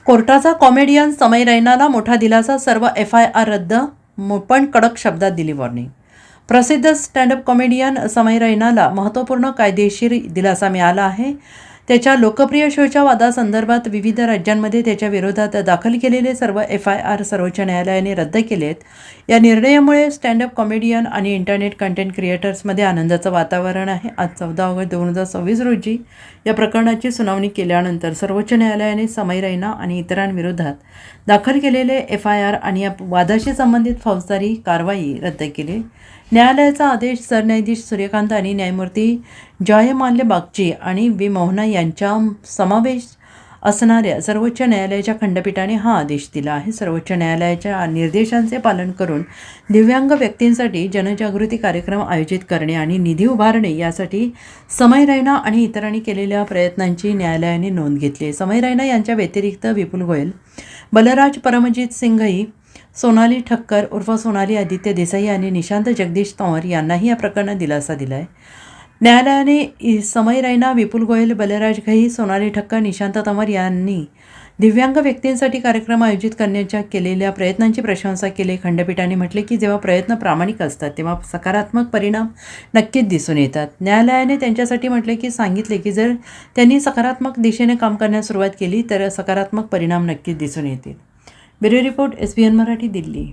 कोर्टाचा कॉमेडियन समय रैनाला मोठा दिलासा, सर्व FIR रद्द, पण कडक शब्दात दिली वॉर्निंग. प्रसिद्ध स्टँडअप कॉमेडियन समय रैनाला महत्त्वपूर्ण कायदेशीर दिलासा मिळाला आहे. त्याच्या लोकप्रिय शोच्या वादासंदर्भात विविध राज्यांमध्ये त्याच्या विरोधात दाखल केलेले सर्व FIR सर्वोच्च न्यायालयाने रद्द केलेत. या निर्णयामुळे स्टँडअप कॉमेडियन आणि इंटरनेट कंटेंट क्रिएटर्समध्ये आनंदाचं वातावरण आहे. आज 14 ऑगस्ट 2026 रोजी या प्रकरणाची सुनावणी केल्यानंतर सर्वोच्च न्यायालयाने समय रैना आणि इतरांविरोधात दाखल केलेले FIR आणि या वादाशी संबंधित फौजदारी कारवाई रद्द केली. न्यायालयाचा आदेश सरन्यायाधीश सूर्यकांत आणि न्यायमूर्ती जयमाल्य बागची आणि V मोहना यांचा समावेश असणाऱ्या सर्वोच्च न्यायालयाच्या खंडपीठाने हा आदेश दिला आहे. सर्वोच्च न्यायालयाच्या निर्देशांचे पालन करून दिव्यांग व्यक्तींसाठी जनजागृती कार्यक्रम आयोजित करणे आणि निधी उभारणे यासाठी समय रैना आणि इतरांनी केलेल्या प्रयत्नांची न्यायालयाने नोंद घेतली. समय रैना यांच्या व्यतिरिक्त विपुल गोयल, बलराज परमजीत सिंघई, सोनाली ठक्कर उर्फ सोनाली आदित्य देसाई आणि निशांत जगदीश तंवर यांनाही या प्रकरणात दिलासा दिला आहे. न्यायालयाने समय रैना, विपुल गोयल, बलराज घई, सोनाली ठक्कर, निशांत तंवर यांनी दिव्यांग व्यक्तींसाठी कार्यक्रम आयोजित करण्याच्या केलेल्या प्रयत्नांची प्रशंसा केली. खंडपीठाने म्हटले की जेव्हा प्रयत्न प्रामाणिक असतात तेव्हा सकारात्मक परिणाम नक्कीच दिसून येतात. न्यायालयाने त्यांच्यासाठी म्हटले की सांगितले की जर त्यांनी सकारात्मक दिशेने काम करण्यास सुरुवात केली तर सकारात्मक परिणाम नक्कीच दिसून येतील. Bureau report, SBN Marathi, Delhi.